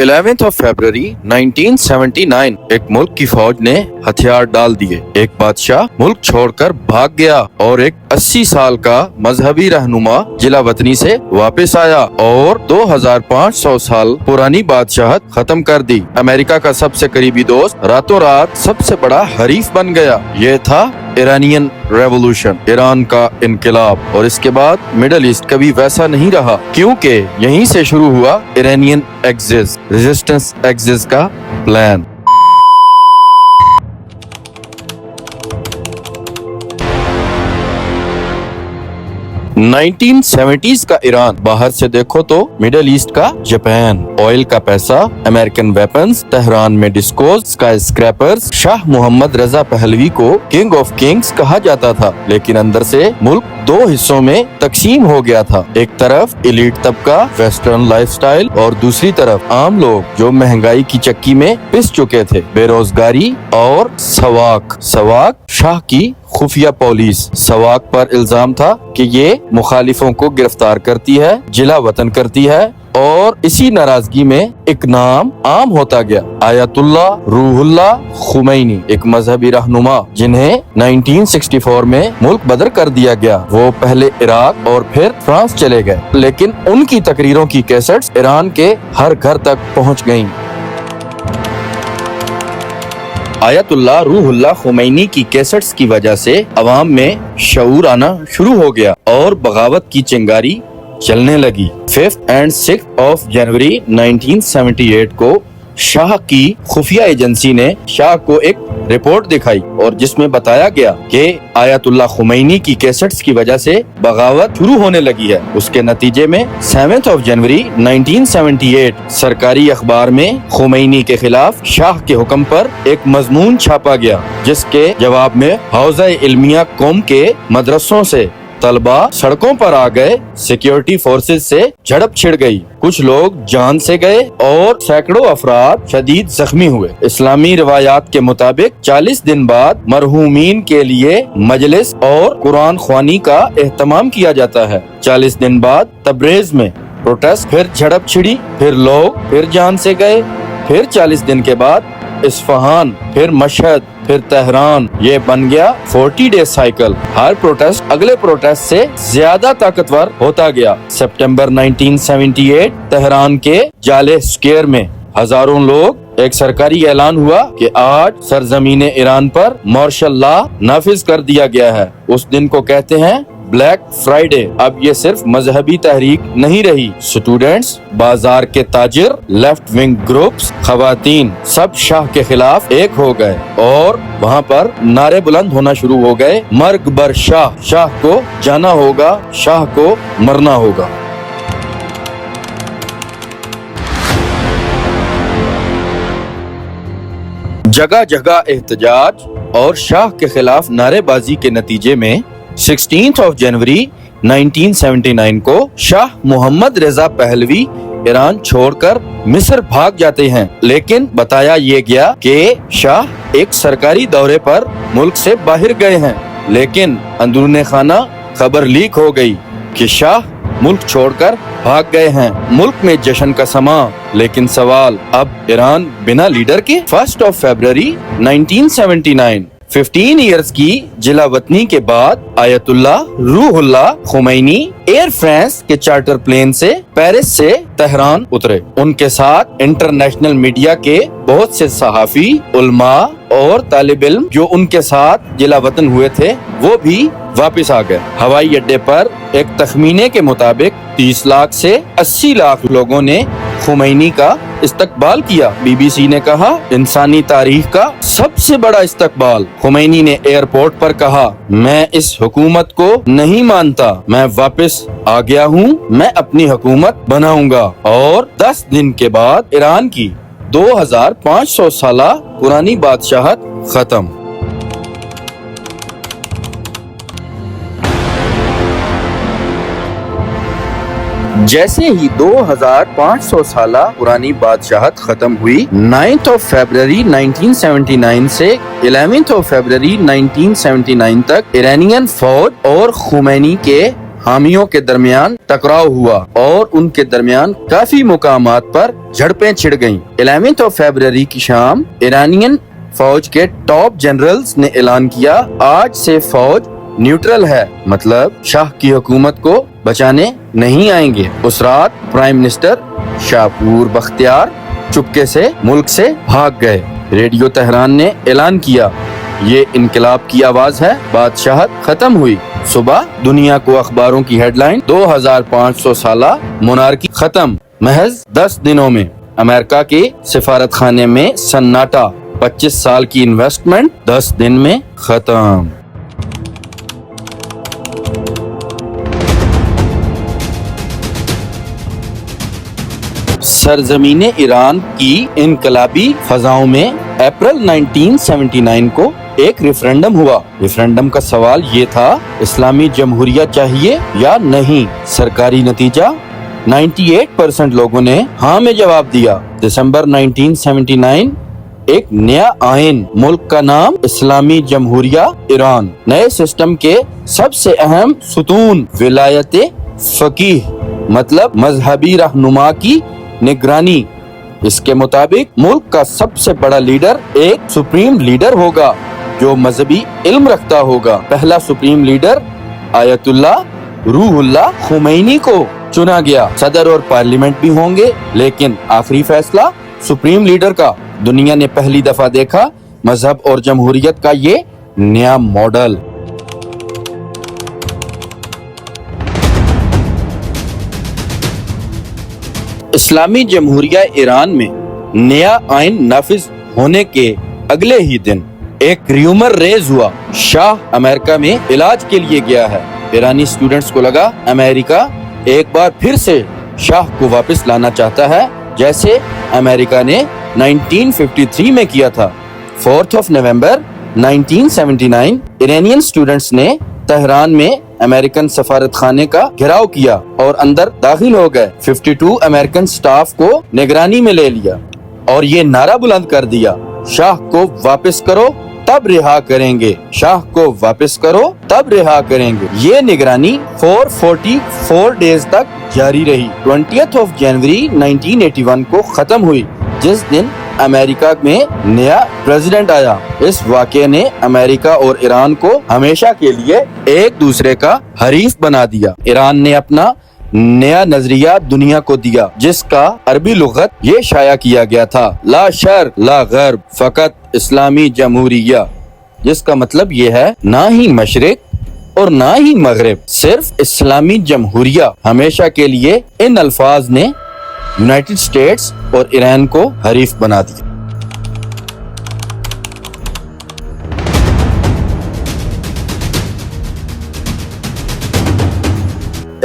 11 फरवरी 1979 एक मुल्क की फौज ने हथियार डाल दिए। एक बादशाह मुल्क छोड़कर भाग गया और एक 80 साल का मजहबी रहनुमा जिला वतनी से वापस आया और 2500 साल पुरानी बादशाहत खत्म कर दी। अमेरिका का सबसे करीबी दोस्त रातों रात सबसे बड़ा हरीफ बन गया। ये था ईरानियन रेवोल्यूशन, ईरान का इनकलाब। और इसके बाद मिडल ईस्ट कभी वैसा नहीं रहा, क्योंकि यहीं से शुरू हुआ ईरानियन रेजिस्टेंस एक्सिस का प्लान। नाइनटीन 70s का ईरान बाहर से देखो तो मिडल ईस्ट का जापान, ऑयल का पैसा, अमेरिकन वेपन्स, तेहरान में discos, skyscrapers. Shah Mohammad Reza Pahlavi को किंग ऑफ किंग्स कहा जाता था, लेकिन अंदर से मुल्क दो हिस्सों में तकसीम हो गया था। एक तरफ एलीट तबका, वेस्टर्न लाइफस्टाइल, और दूसरी तरफ आम लोग जो महंगाई की चक्की में पिस चुके थे। बेरोजगारी और सवाक शाह की खुफिया पुलिस। सवाक पर इल्जाम था कि ये मुखालिफों को गिरफ्तार करती है, जिला वतन करती है, और इसी नाराजगी में एक नाम आम होता गया, आयतुल्ला रूहुल्ला खुमैनी, एक मजहबी रहनुमा जिन्हें 1964 में मुल्क बदर कर दिया गया। वो पहले इराक और फिर फ्रांस चले गए, लेकिन उनकी तकरीरों की कैसेट्स ईरान के हर घर तक पहुँच गयीं। आयतुल्ला रूहुल्ला खुमैनी की कैसेट्स की वजह से अवाम में शऊर आना शुरू हो गया और बगावत की चिंगारी चलने लगी। 5 और 6 जनवरी 1978 को शाह की खुफिया एजेंसी ने शाह को एक रिपोर्ट दिखाई और जिसमें बताया गया कि आयतुल्ला खुमैनी की कैसेट्स की वजह से बगावत शुरू होने लगी है। उसके नतीजे में 7 जनवरी 1978 सरकारी अखबार में खुमैनी के खिलाफ शाह के हुक्म पर एक मजमून छापा गया, जिसके जवाब में हौज़ा इल्मिया कौम के मदरसों से तलबा सड़कों पर आ गए। सिक्योरिटी फोर्सेस से झड़प छिड़ गई, कुछ लोग जान से गए और सैकड़ों अफराद शदीद जख्मी हुए। इस्लामी रिवायात के मुताबिक 40 दिन बाद मरहूमीन के लिए मजलिस और कुरान ख्वानी का एहतमाम किया जाता है। 40 दिन बाद तब्रेज में प्रोटेस्ट, फिर झड़प छिड़ी, फिर लोग फिर जान से गए, फिर 40 दिन के बाद इस्फहान, फिर मशहद, फिर तेहरान। ये बन गया 40 डे साइकिल। हर प्रोटेस्ट अगले प्रोटेस्ट से ज्यादा ताकतवर होता गया। सितंबर 1978 तेहरान के जाले स्क्वायर में हजारों लोग, एक सरकारी ऐलान हुआ कि आज सरजमीन ईरान पर मार्शल लॉ नाफिज कर दिया गया है। उस दिन को कहते हैं ब्लैक फ्राइडे। अब ये सिर्फ मजहबी तहरीक नहीं रही, स्टूडेंट्स, बाजार के ताजिर, लेफ्ट विंग ग्रुप्स, खवातीन, सब शाह के खिलाफ एक हो गए और वहाँ पर नारे बुलंद होना शुरू हो गए, मर्ग बर शाह, शाह को जाना होगा, शाह को मरना होगा। जगह जगह एहतजाज और शाह के खिलाफ नारेबाजी के नतीजे में 16 जनवरी 1979 को Shah Mohammad Reza Pahlavi Iran छोड़कर मिस्र भाग जाते हैं। लेकिन बताया ये गया कि शाह एक सरकारी दौरे पर मुल्क से बाहर गए हैं, लेकिन अंदरूने खाना खबर लीक हो गई कि शाह मुल्क छोड़कर भाग गए हैं। मुल्क में जश्न का समा, लेकिन सवाल अब ईरान बिना लीडर के। 1 फरवरी 1979 15 इयर्स की जिला वतनी के बाद Ayatollah Ruhollah Khomeini Air France के चार्टर प्लेन से पेरिस से तेहरान उतरे। उनके साथ इंटरनेशनल मीडिया के बहुत से सहाफी, उलमा और तालिब इल्म जो उनके साथ जिला वतन हुए थे, वो भी वापस आ गए। हवाई अड्डे पर एक तखमीने के मुताबिक 30 लाख से 80 लाख लोगों ने खुमैनी का इस्तकबाल किया। बीबीसी ने कहा, इंसानी तारीख का सबसे बड़ा इस्तकबाल। खुमैनी ने एयरपोर्ट पर कहा, मैं इस हुकूमत को नहीं मानता, मैं वापस आ गया हूँ, मैं अपनी हुकूमत बनाऊंगा। और 10 दिन के बाद ईरान की 2500 साला पुरानी बादशाहत खत्म। जैसे ही 2500 साला पुरानी बादशाहत खत्म हुई, 9 फरवरी 1979 से 11 फरवरी 1979 तक ईरानियन फौज और खुमैनी के हामियों के दरमियान टकराव हुआ और उनके दरमियान काफी मुकामात पर झड़पें छिड़ गईं। 11 फरवरी की शाम ईरानियन फौज के टॉप जनरल्स ने ऐलान किया, आज से फौज न्यूट्रल है, मतलब शाह की हुकूमत को बचाने नहीं आएंगे। उस रात प्राइम मिनिस्टर शाहपूर बख्तियार चुपके से मुल्क से भाग गए। रेडियो तेहरान ने ऐलान किया, ये इनकलाब की आवाज है, बादशाहत खत्म हुई। सुबह दुनिया को अखबारों की हेडलाइन 2500 साला मोनार्की खत्म। महज 10 दिनों में अमेरिका के सिफारत खाने में सन्नाटा, 25 साल की इन्वेस्टमेंट 10 दिन में खत्म। सरजमीने ईरान की इनकलाबी फजाओं में अप्रैल 1979 को एक रेफरेंडम हुआ। रेफरेंडम का सवाल ये था, इस्लामी जमहूरिया चाहिए या नहीं। सरकारी नतीजा 98% लोगों ने हाँ में जवाब दिया। दिसंबर 1979 एक नया आइन, मुल्क का नाम इस्लामी जमहूरिया ईरान। नए सिस्टम के सबसे अहम सुतून, विलायत फकीह मतलब मजहबी रहनुमा की निगरानी। इसके मुताबिक मुल्क का सबसे बड़ा लीडर एक सुप्रीम लीडर होगा जो मजहबी इल्म रखता होगा। पहला supreme leader Ayatollah Ruhollah Khomeini को चुना गया। सदर और पार्लियामेंट भी होंगे, लेकिन आखिरी फैसला सुप्रीम लीडर का। दुनिया ने पहली दफा देखा मजहब और जमहूरियत का ये नया मॉडल। इस्लामी जमहूरिया ईरान में नया आइन नाफिज होने के अगले ही दिन एक र्यूमर रेज हुआ, शाह अमेरिका में इलाज के लिए गया है। ईरानी स्टूडेंट्स को लगा अमेरिका एक बार फिर से शाह को वापस लाना चाहता है, जैसे अमेरिका ने 1953 में किया था। 4 नवंबर 1979 ईरानियन स्टूडेंट्स ने तेहरान में अमेरिकन सफारत खाने का घेराव किया और अंदर दाखिल हो गए। 52 अमेरिकन स्टाफ को निगरानी में ले लिया और ये नारा बुलंद कर दिया, शाह को वापस करो तब रिहा करेंगे, शाह को वापस करो तब रिहा करेंगे। ये निगरानी 444 डेज तक जारी रही। 20 जनवरी 1981 को खत्म हुई, जिस दिन अमेरिका में नया प्रेसिडेंट आया। इस वाक़ये ने अमेरिका और ईरान को हमेशा के लिए एक दूसरे का हरीफ बना दिया। ईरान ने अपना नया नजरिया दुनिया को दिया, जिसका अरबी लुगत ये शाया किया गया था, ला शर्क ला गर्ब फकत इस्लामी जमहूरिया, जिसका मतलब ये है ना ही मशरिक और ना ही मगरिब, सिर्फ इस्लामी जमहूरिया। हमेशा के लिए इन अल्फाज ने यूनाइटेड स्टेट्स और ईरान को हरीफ बना दिया।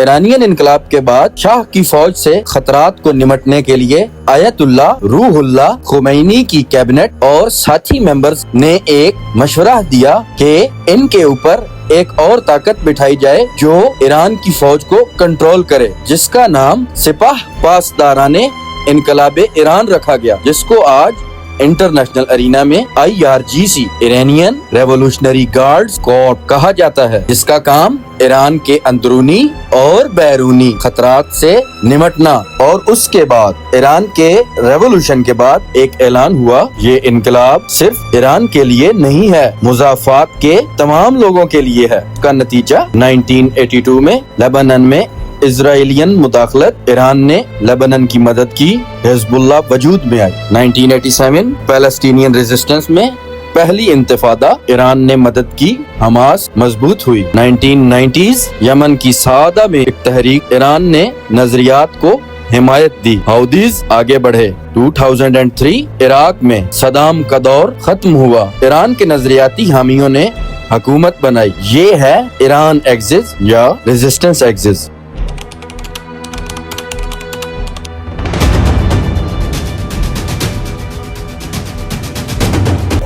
ईरानियन इनकलाब के बाद शाह की फौज से खतरात को निमटने के लिए आयतुल्लाह रूहुल्लाह खुमैनी की कैबिनेट और साथी मेंबर्स ने एक मशवरा दिया कि इनके ऊपर एक और ताकत बिठाई जाए जो ईरान की फौज को कंट्रोल करे, जिसका नाम सिपाह पासदाराने इनकलाब ईरान रखा गया, जिसको आज इंटरनेशनल अरीना में IRGC Iranian revolutionary guards Corp कहा जाता है, जिसका काम ईरान के अंदरूनी और बैरूनी खतरात से निमटना। और उसके बाद ईरान के रेवोल्यूशन के बाद एक ऐलान हुआ, ये इनकलाब सिर्फ ईरान के लिए नहीं है, मुजाफात के तमाम लोगों के लिए है। का नतीजा 1982 में लेबनान में इजराइलियन मुदाखलत, ईरान ने लेबनान की मदद की, हिजबुल्लाह वजूद में आई। 1987 पैलेस्टीनियन रेजिस्टेंस में पहली इंतिफादा, ईरान ने मदद की, हमास मजबूत हुई। 1990s यमन की सादा में एक तहरीक, ईरान ने नजरियात को हिमायत दी, हाउदीज आगे बढ़े। 2003 इराक में सदाम का दौर खत्म हुआ, ईरान के नजरियाती हामियों ने हुकूमत बनाई। ये है ईरान एक्सिस या रेजिस्टेंस एक्सिस।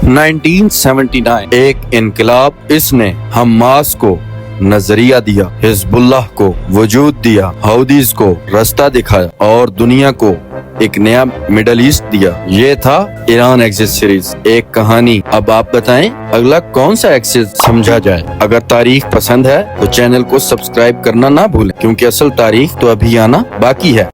1979 एक इनकलाब, इसने हमास को नजरिया दिया, हिजबुल्लाह को वजूद दिया, हाउदीज को रास्ता दिखाया और दुनिया को एक नया मिडल ईस्ट दिया। ये था ईरान एक्सिस सीरीज, एक कहानी। अब आप बताएं अगला कौन सा एक्सिस समझा जाए। अगर तारीख पसंद है तो चैनल को सब्सक्राइब करना ना भूलें, क्योंकि असल तारीख तो अभी आना बाकी है।